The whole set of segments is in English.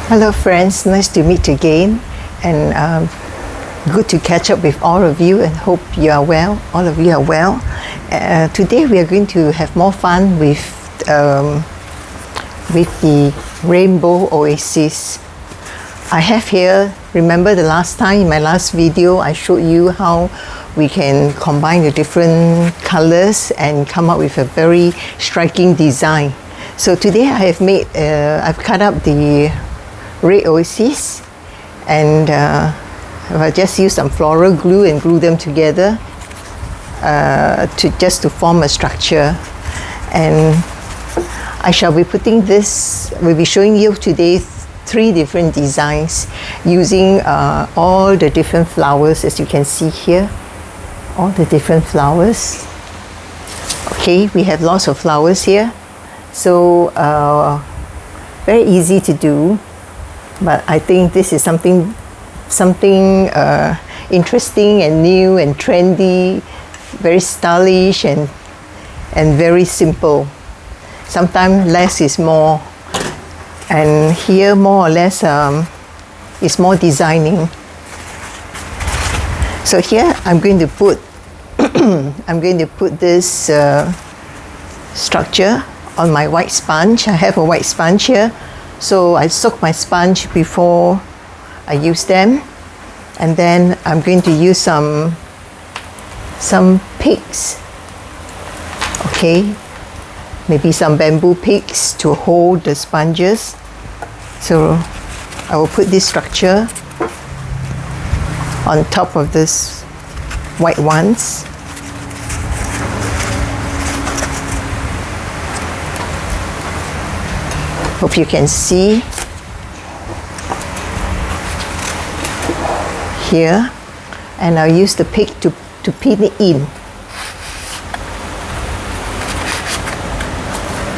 Hello friends, nice to meet again, and good to catch up with all of you, and hope you are well, all of you are well. Today we are going to have more fun with the rainbow oasis. I have here, remember the last time in my last video I showed you how we can combine the different colors and come up with a very striking design. So today I have I've cut up the red oasis, and I'll just use some floral glue and glue them together to form a structure. And I shall be putting this, we'll be showing you today 3 different designs using all the different flowers, as you can see here, all the different flowers. Okay, we have lots of flowers here, so very easy to do. But I think this is something interesting and new and trendy, very stylish and very simple. Sometimes less is more, and here more or less is more designing. So here I'm going to put this structure on my white sponge. I have a white sponge here. So I soak my sponge before I use them, and then I'm going to use some picks, okay, maybe some bamboo picks to hold the sponges. So I will put this structure on top of this white ones. Hope you can see here, and I'll use the pick to pin it in.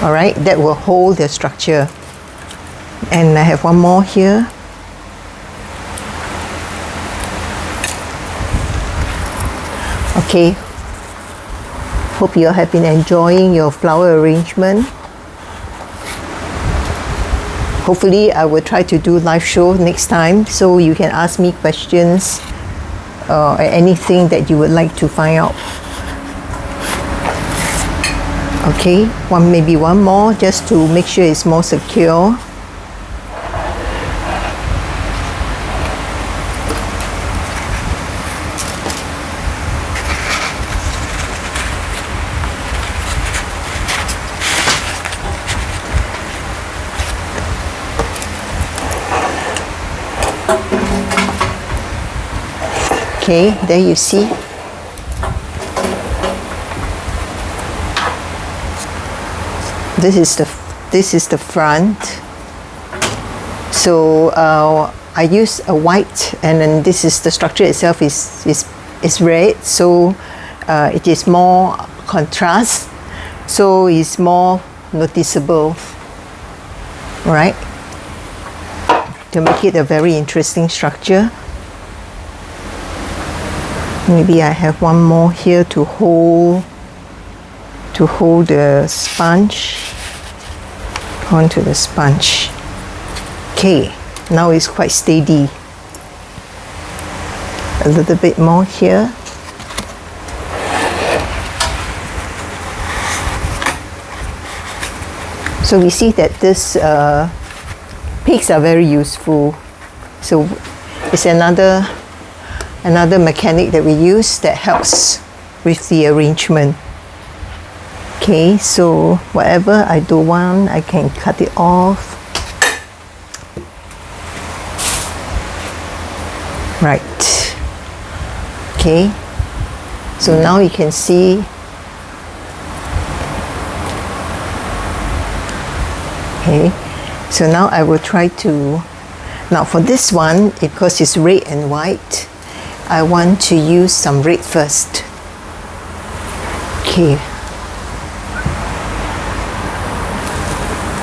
All right, that will hold the structure. And I have one more here. Okay, hope you have been enjoying your flower arrangement. Hopefully I will try to do live show next time, so you can ask me questions or anything that you would like to find out. Okay, maybe one more just to make sure it's more secure. Okay, there you see. This is the front. So I use a white, and then this is the structure itself is red. So it is more contrast. So it's more noticeable, right? To make it a very interesting structure. Maybe I have one more here to hold the sponge onto the sponge. Okay, now it's quite steady. A little bit more here. So we see that this picks are very useful. So it's another mechanic that we use that helps with the arrangement. Okay, so whatever I don't want, I can cut it off. Right. Okay, so now you can see. Okay, so now I will try to, now for this one, because it's red and white, I want to use some red first. Okay,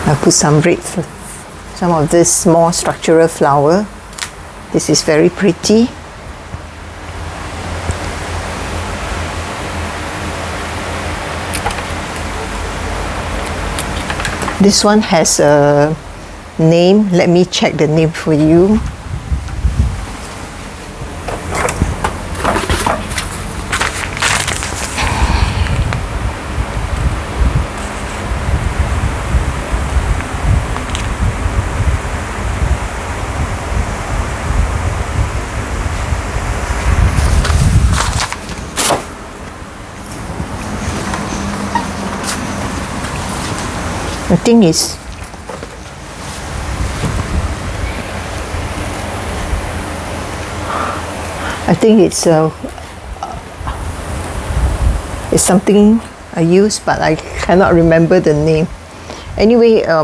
I'll put some red, some of this small structural flower. This is very pretty. This one has a name. Let me check the name for you. The thing is, I think it's something I use, but I cannot remember the name. Anyway, I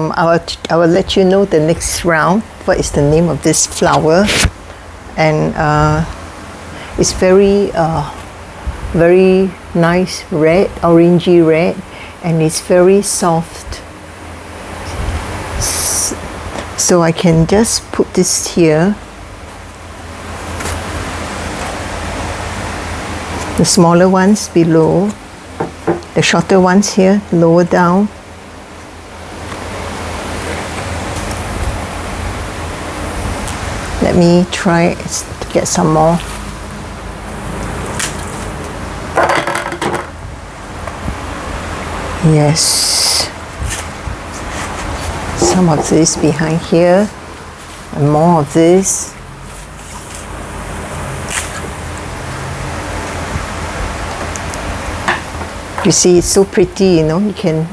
will let you know the next round. What is the name of this flower? And it's very very nice red, orangey red, and it's very soft. So I can just put this here. The smaller ones below, the shorter ones here, lower down. Let me try to get some more. Yes. Some of this behind here, and more of this. You see, it's so pretty, you know. You can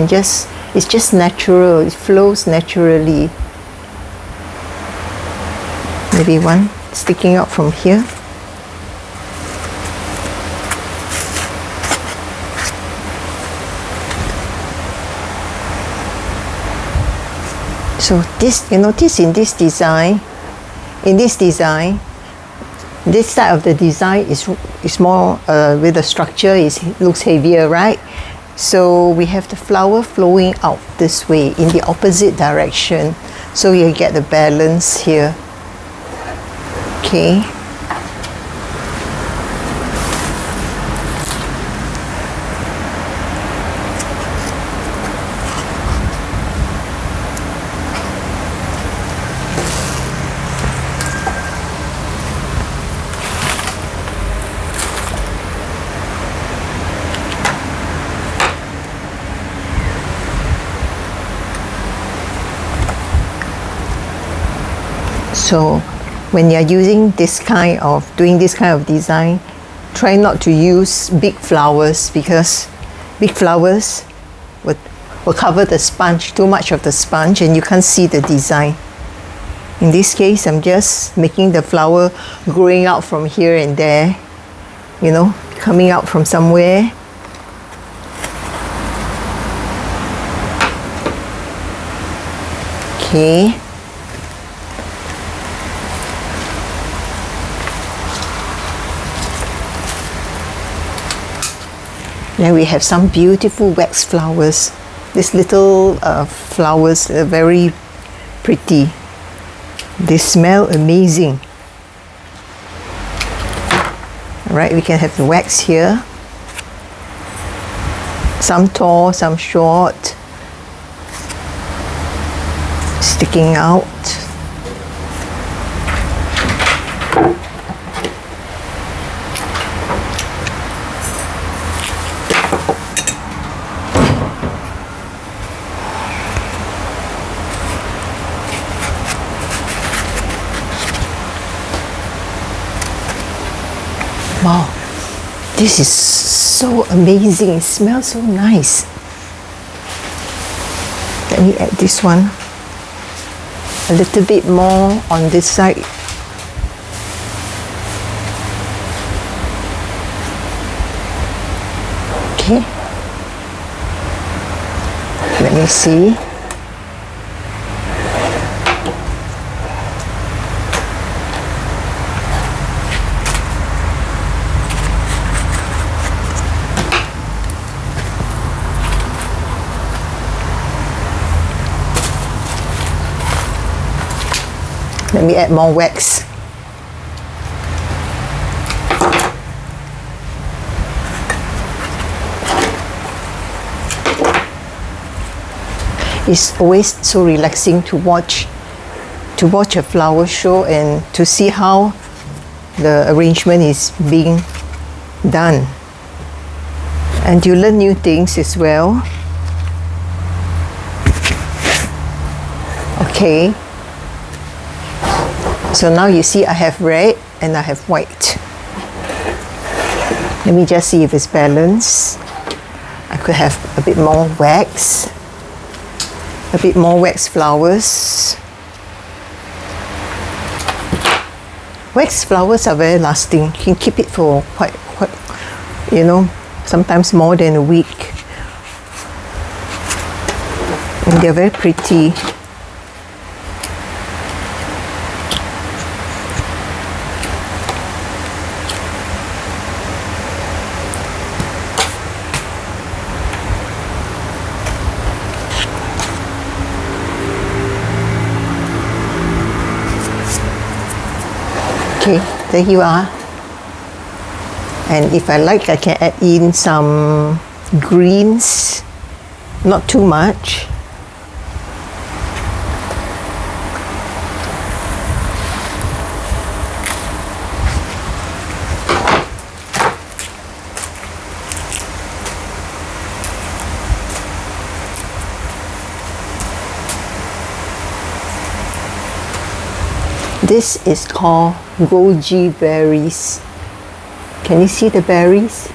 just, it's just natural. It flows naturally. Maybe one sticking out from here. So this, you notice in this design, this side of the design is more with the structure, looks heavier, right? So we have the flower flowing out this way in the opposite direction, so you get the balance here. Okay. So when you're doing this kind of design, try not to use big flowers, because big flowers will cover the sponge, too much of the sponge, and you can't see the design. In this case, I'm just making the flower growing out from here and there, you know, coming out from somewhere. Okay. Then we have some beautiful wax flowers. These little flowers are very pretty. They smell amazing. All right, we can have the wax here. Some tall, some short, sticking out. Wow, this is so amazing. It smells so nice. Let me add this one a little bit more on this side. Okay. Let me see. Let me add more wax. It's always so relaxing to watch a flower show and to see how the arrangement is being done. And you learn new things as well. Okay. So now you see I have red and I have white. Let me just see if it's balanced. I could have a bit more wax. A bit more wax flowers. Wax flowers are very lasting. You can keep it for quite, sometimes more than a week. And they're very pretty. Okay, there you are. And if I like, I can add in some greens, not too much. This is called goji berries. Can you see the berries?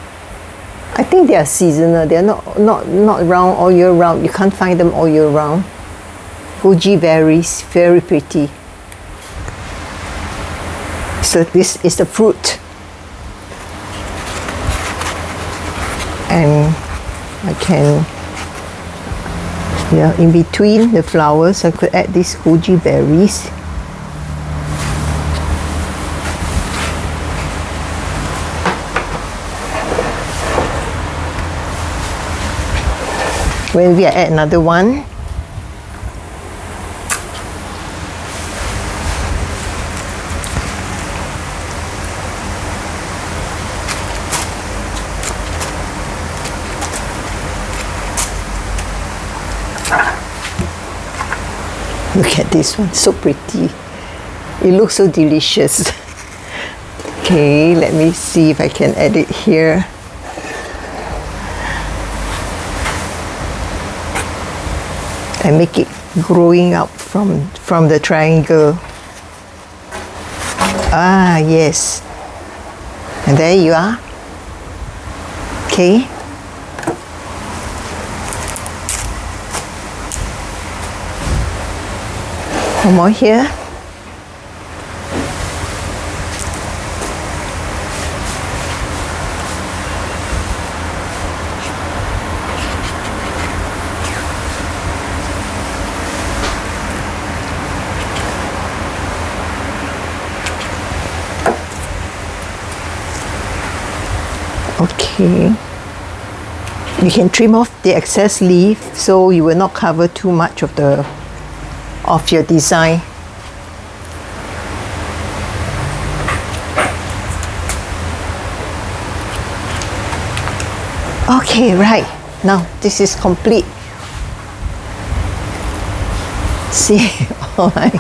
I think they are seasonal. They are not round all year round. You can't find them all year round. Goji berries, very pretty. So this is the fruit. And I can, in between the flowers, I could add these goji berries. Maybe I add another one. Look at this one, so pretty. It looks so delicious. Okay, let me see if I can add it here. And make it growing up from the triangle. Ah, yes. And there you are. Okay. One more here. Okay, you can trim off the excess leaf so you will not cover too much of your design. Okay, right, now this is complete. See, all right,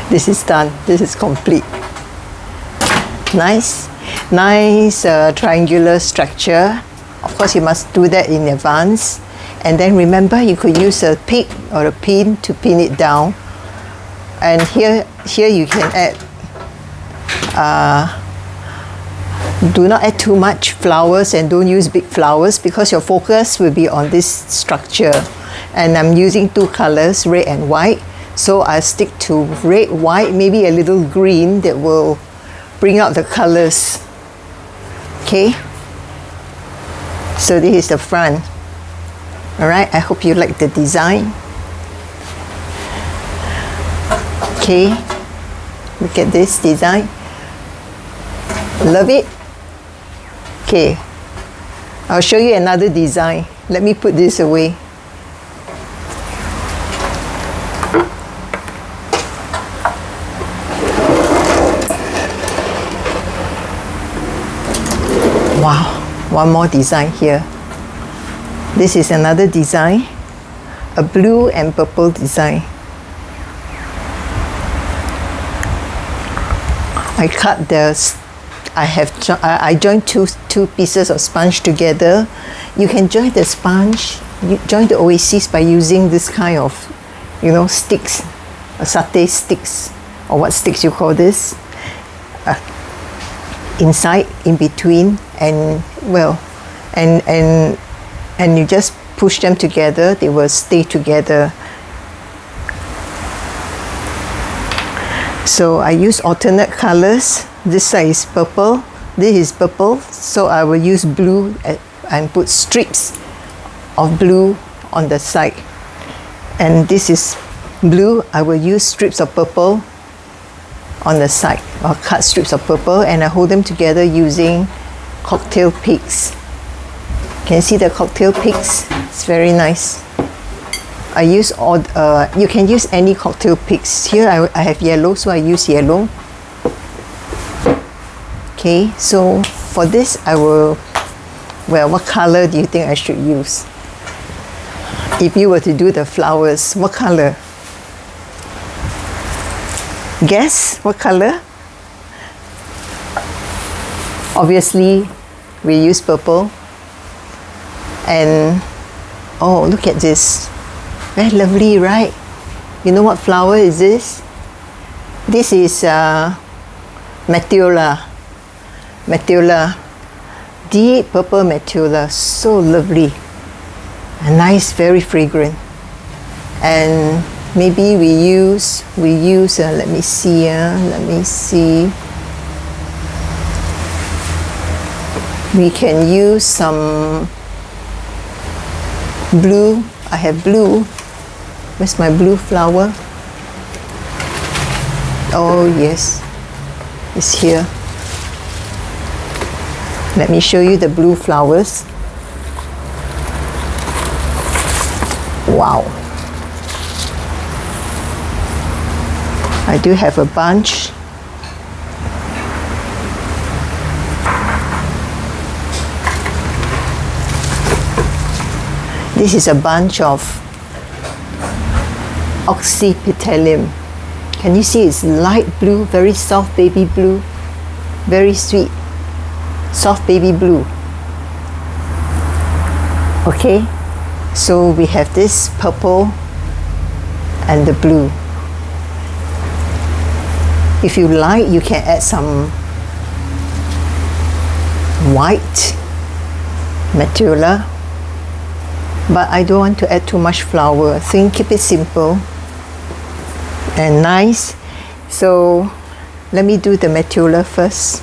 this is done, this is complete. Nice triangular structure. Of course, you must do that in advance. And then remember, you could use a pick or a pin to pin it down. And here you can add, do not add too much flowers and don't use big flowers because your focus will be on this structure. And I'm using two colors, red and white. So I'll stick to red, white, maybe a little green that will bring out the colors. Okay, so this is the front. All right, I hope you like the design. Okay, look at this design. Love it. Okay, I'll show you another design. Let me put this away. Wow, one more design here. This is another design. a blue and purple design. I joined two pieces of sponge together. You can join the sponge, you join the oasis by using this kind of, sticks, satay sticks, or what sticks you call this, inside, in between, and you just push them together, they will stay together. So I use alternate colors. This side is purple, this is purple, so I will use blue and put strips of blue on the side. And this is blue, I will use strips of purple on the side, or cut strips of purple, and I hold them together using cocktail picks. Can you see the cocktail picks? It's very nice. I use you can use any cocktail picks. Here I have yellow, so I use yellow. Okay, so for this what color do you think I should use? If you were to do the flowers, what color? Guess what color? Obviously, we use purple. And oh, look at this. Very lovely, right? You know what flower is this? This is Metula. Deep purple Metula. So lovely. And nice, very fragrant. And maybe we use let me see. We can use some blue. I have blue. Where's my blue flower? Oh yes, it's here. Let me show you the blue flowers. Wow. I do have a bunch. This is a bunch of oxypetalum. Can you see it's light blue, very soft baby blue, very sweet, soft baby blue. Okay, so we have this purple and the blue. If you like, you can add some white Metula, but I don't want to add too much flower. I think keep it simple and nice. So let me do the Metula first.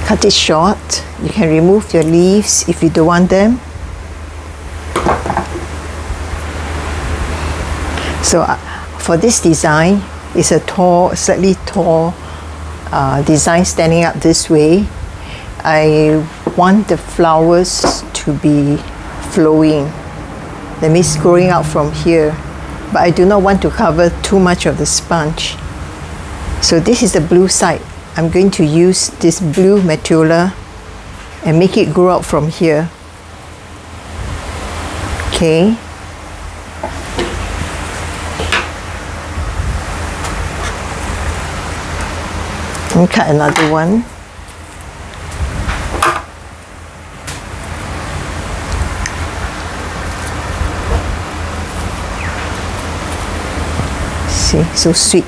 Cut it short. You can remove your leaves if you don't want them. So for this design, it's a tall, slightly tall design standing up this way. I want the flowers to be flowing. That means growing out from here. But I do not want to cover too much of the sponge. So this is the blue side. I'm going to use this blue Metula and make it grow out from here. Okay. And cut another one. See, so sweet.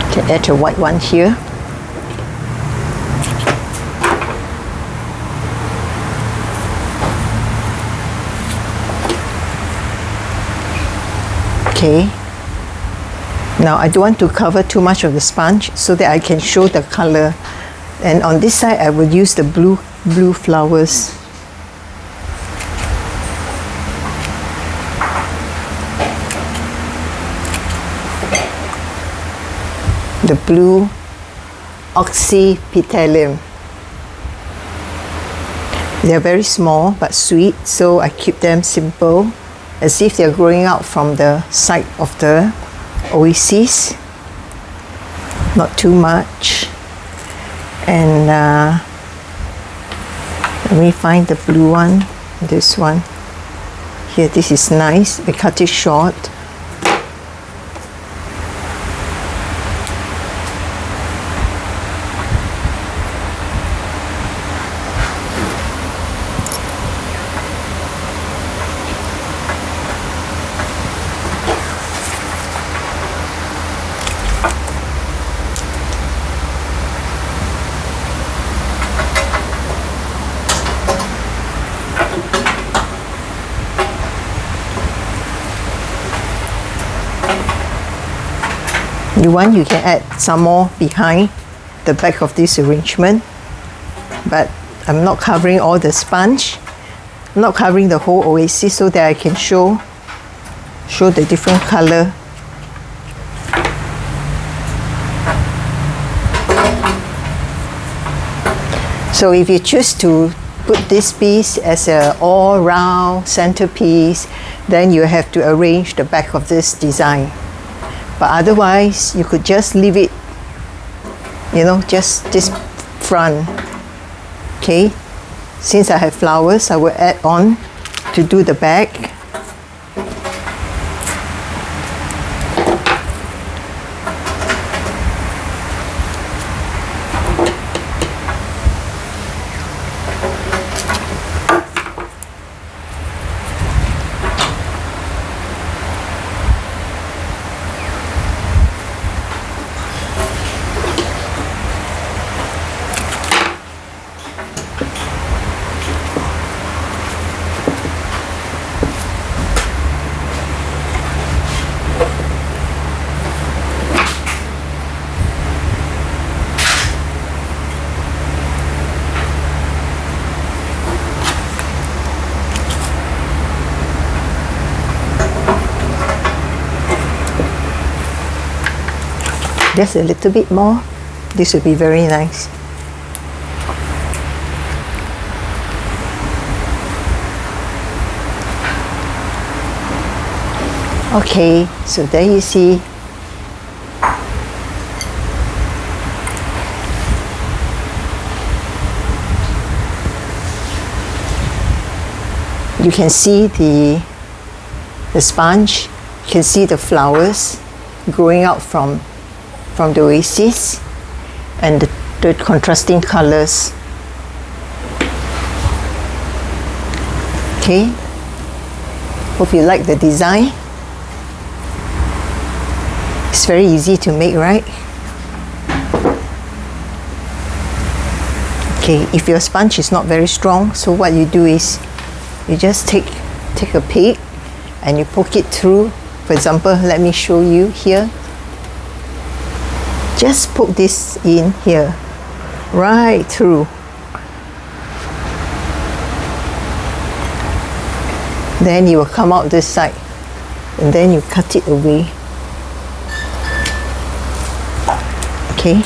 Okay, add a white one here. Okay, now I don't want to cover too much of the sponge so that I can show the color. And on this side I will use the blue flowers. The blue oxypetalum. They are very small but sweet, so I keep them simple. as if they're growing out from the side of the oasis. Not too much. And let me find the blue one. This one. Here, this is nice. We cut it short. You want, you can add some more behind the back of this arrangement, but I'm not covering all the sponge. I'm not covering the whole oasis so that I can show the different color. So if you choose to put this piece as an all-round centerpiece, then you have to arrange the back of this design. But otherwise, you could just leave it, you know, just this front. Okay, since I have flowers, I will add on to do the back. Just a little bit more. This will be very nice. Okay, so there you see. You can see the sponge. You can see the flowers growing out from the oasis and the contrasting colors. Okay, hope you like the design. It's very easy to make, right? Okay, if your sponge is not very strong, so what you do is you just take a pig and you poke it through. For example, let me show you here. Just poke this in here, right through. Then you will come out this side, and then you cut it away. Okay.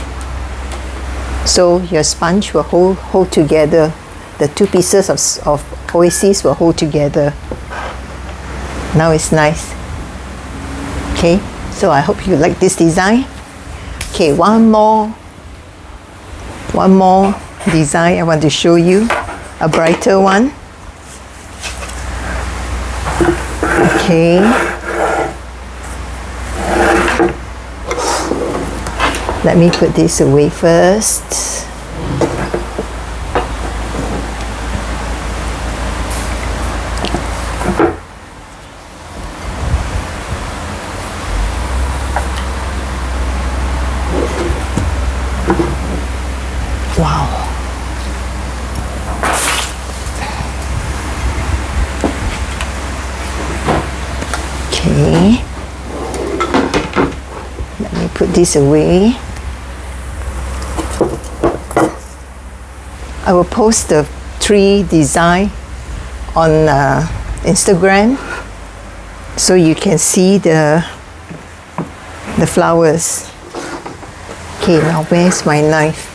So your sponge will hold together. The two pieces of oasis will hold together. Now it's nice. Okay. So I hope you like this design. Okay, one more design I want to show you, a brighter one. Okay, let me put this away first. Wow. Okay. Let me put this away. I will post the 3 design on Instagram so you can see the flowers. Okay, now where's my knife?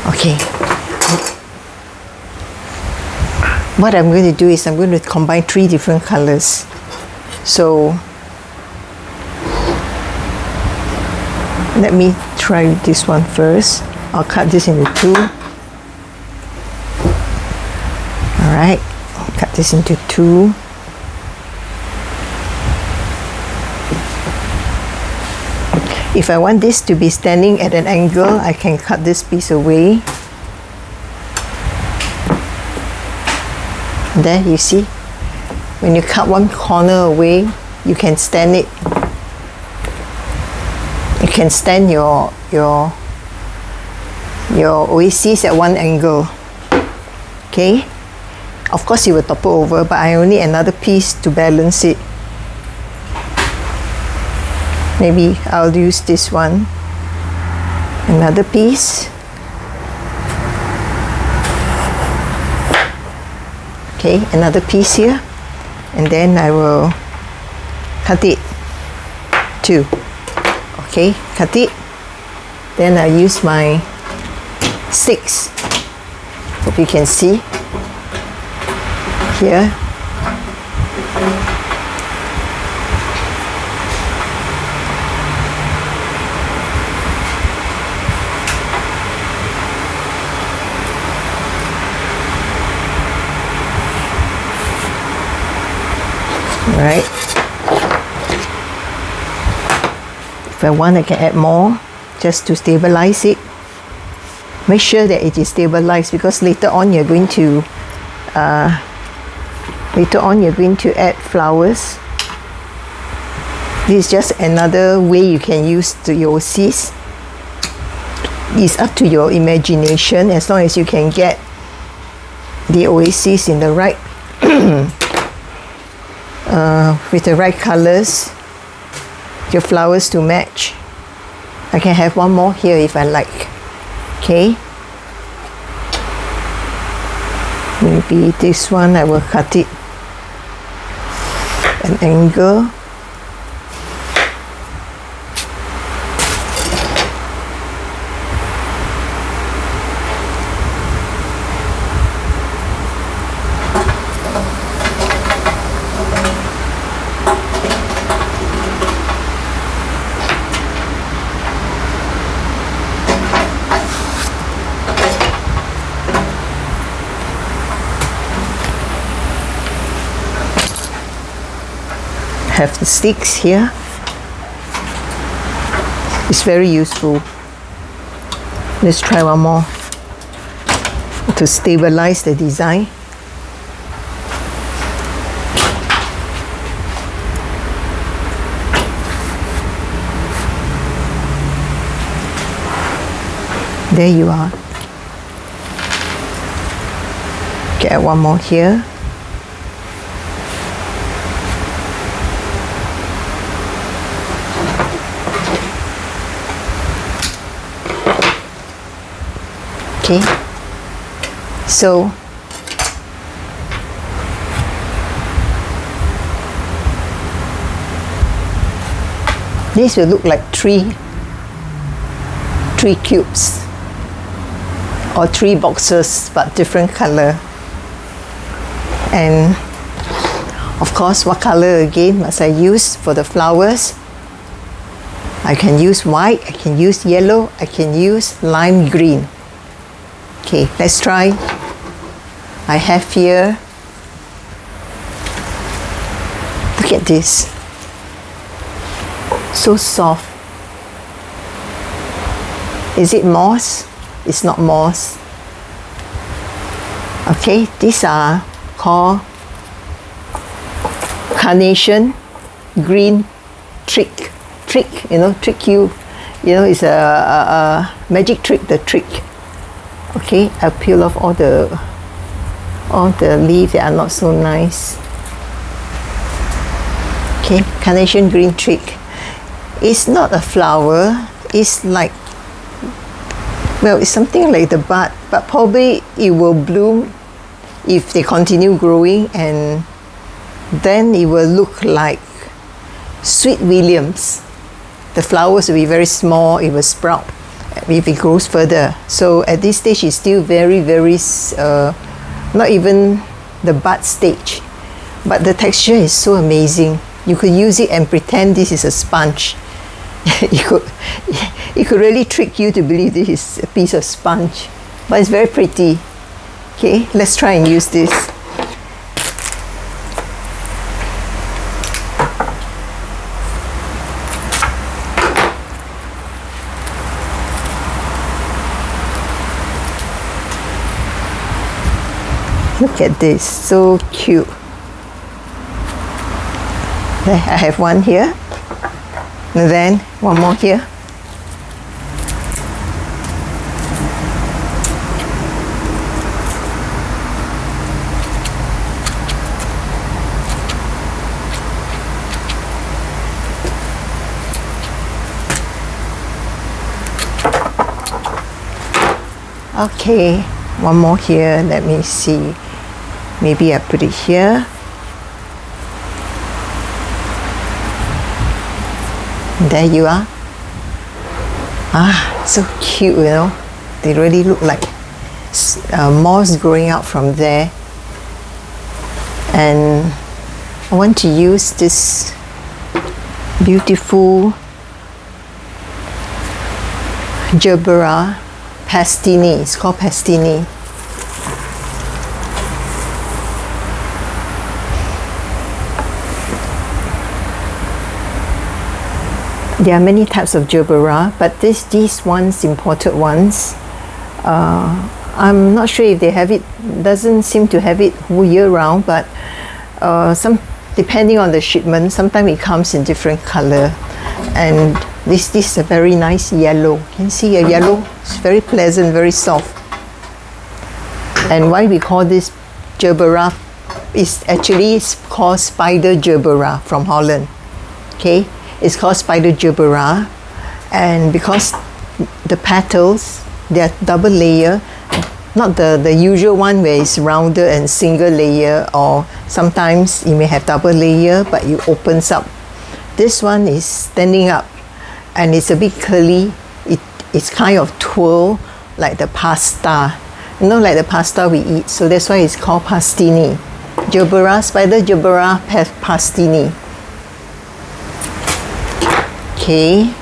Okay. what I'm going to do is I'm going to combine 3 different colors. So let me try this one first. I'll cut this into 2. Alright, cut this into 2. If I want this to be standing at an angle, I can cut this piece away. There, you see? When you cut one corner away, you can stand it. You can stand your oasis at one angle. Okay? Of course, it will topple over, but I only need another piece to balance it. Maybe I'll use this one. Another piece. Okay, another piece here. And then I will cut it. 2. Okay, cut it. Then I use my 6. Hope you can see. Here. Right. If I want, I can add more just to stabilize it. Make sure that it is stabilized, because later on you're going to add flowers. This is just another way you can use the oasis. It's up to your imagination, as long as you can get the oasis in the right with the right colors, your flowers to match. I can have one more here if I like. Okay, maybe this one I will cut it an angle. Have the sticks here. It's very useful. Let's try one more to stabilize the design. There you are. Get one more here. Okay, so this will look like three cubes or 3 boxes, but different color. And of course, what color again must I use for the flowers? I can use white, I can use yellow, I can use lime green. Okay, let's try. I have here, look at this, so soft. Is it moss? It's not moss. Okay, these are called carnation green trick, you know, trick you know, it's a magic trick, the trick. Okay, I'll peel off all the leaves that are not so nice. Okay, carnation green trick. It's not a flower, it's like, well, it's something like the bud, but probably it will bloom if they continue growing, and then it will look like sweet williams. The flowers will be very small, it will sprout if it grows further. So at this stage it's still very, very not even the bud stage. But the texture is so amazing. You could use it and pretend this is a sponge. It could really trick you to believe this is a piece of sponge. But it's very pretty. Okay, let's try and use this. Look at this, so cute. There, I have one here, and then one more here. Okay, one more here, let me see. Maybe I put it here. There you are. Ah, so cute, you know. They really look like moss growing out from there. And I want to use this beautiful Gerbera pastini. It's called pastini. There are many types of Gerbera, but these ones, imported ones, I'm not sure if they have it. Doesn't seem to have it whole year round, but depending on the shipment, sometimes it comes in different color. And this is a very nice yellow. You can see a yellow. It's very pleasant, very soft. And why we call this Gerbera is actually called spider Gerbera from Holland. Okay. It's called spider Gerbera, and because the petals, they're double layer, not the usual one where it's rounded and single layer, or sometimes you may have double layer but it opens up. This one is standing up and it's a bit curly. It's kind of twirl like the pasta, you know, like the pasta we eat. So that's why it's called pastini. Gerbera, spider Gerbera pastini. Okay.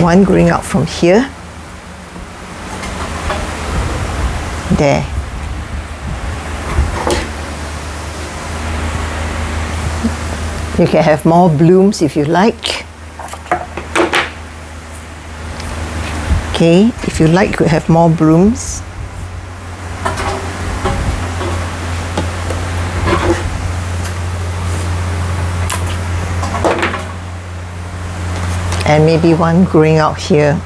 One growing out from here. There. You can have more blooms if you like. Okay, if you like, you could have more blooms. And maybe one growing out here.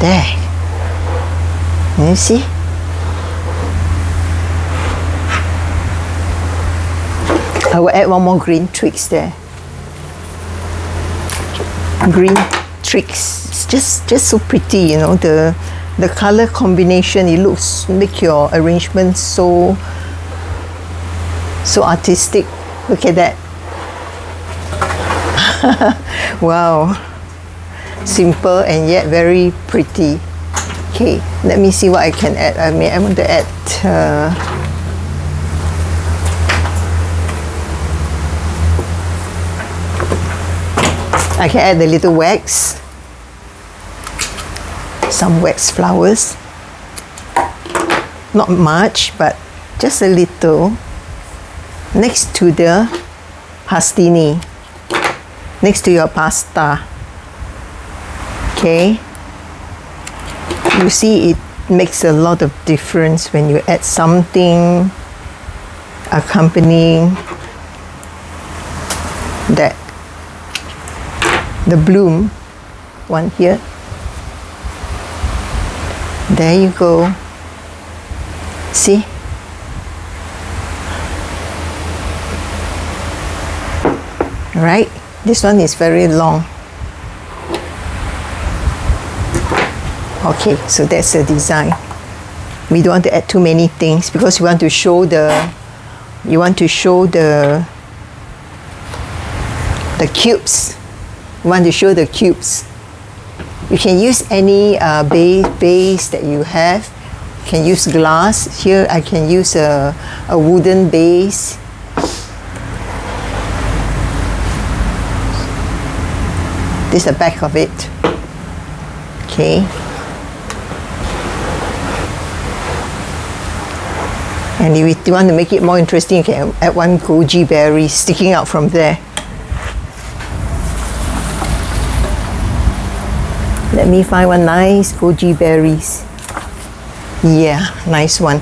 There. Can you see? I will add one more green twigs there. Green twigs. It's just so pretty, you know, the color combination. It make your arrangement so artistic. Look at that. Wow. Simple and yet very pretty. Okay, let me see what I can add. I want to add I can add a little wax, some wax flowers, not much, but just a little, next to the pastini, next to your pasta. Okay, you see, it makes a lot of difference when you add something accompanying that. the bloom one here. There you go. See? Right? This one is very long. Okay, so that's the design. We don't want to add too many things because we want to show the cubes. We want to show the cubes. You can use any base that you have. You can use glass. Here I can use a wooden base. This is the back of it. Okay. And if you want to make it more interesting, you can add one goji berry sticking out from there. Let me find one nice goji berries. Yeah, nice one.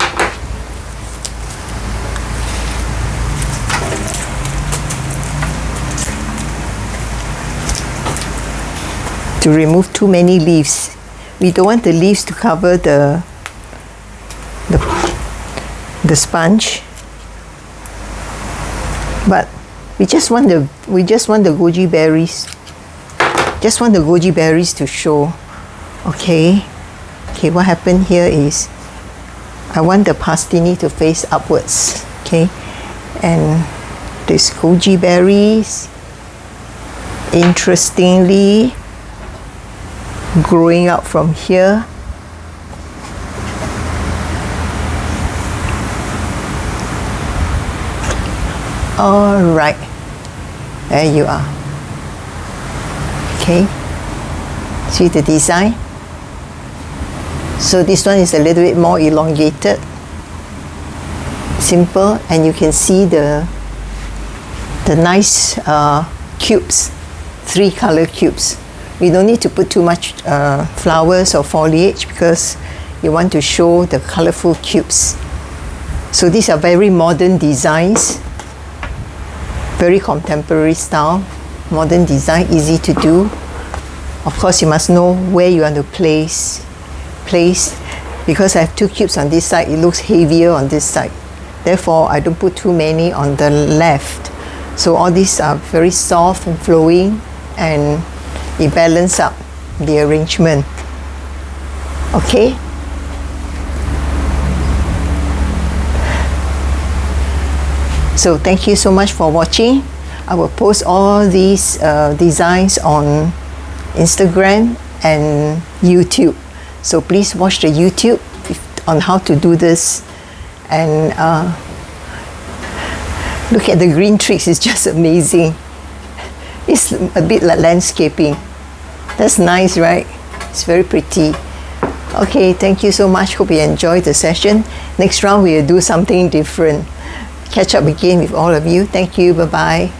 To remove too many leaves. We don't want the leaves to cover the sponge, but we just want the goji berries. Just want the goji berries to show. Okay. Okay, what happened here is I want the pastini to face upwards. Okay, and this goji berries, interestingly, growing out from here. All right, there you are. Okay, see the design? So this one is a little bit more elongated, simple, and you can see the nice cubes, 3 color cubes. We don't need to put too much flowers or foliage because you want to show the colorful cubes. So these are very modern designs. Very contemporary style, modern design, easy to do. Of course, you must know where you want to place. Because I have 2 cubes on this side, it looks heavier on this side. Therefore, I don't put too many on the left. So all these are very soft and flowing, and it balances up the arrangement. Okay. So thank you so much for watching. I will post all these designs on Instagram and YouTube. So please watch the YouTube on how to do this. And look at the green tricks, it's just amazing. It's a bit like landscaping. That's nice, right? It's very pretty. Okay, thank you so much. Hope you enjoyed the session. Next round, we'll do something different. Catch up again with all of you. Thank you. Bye-bye.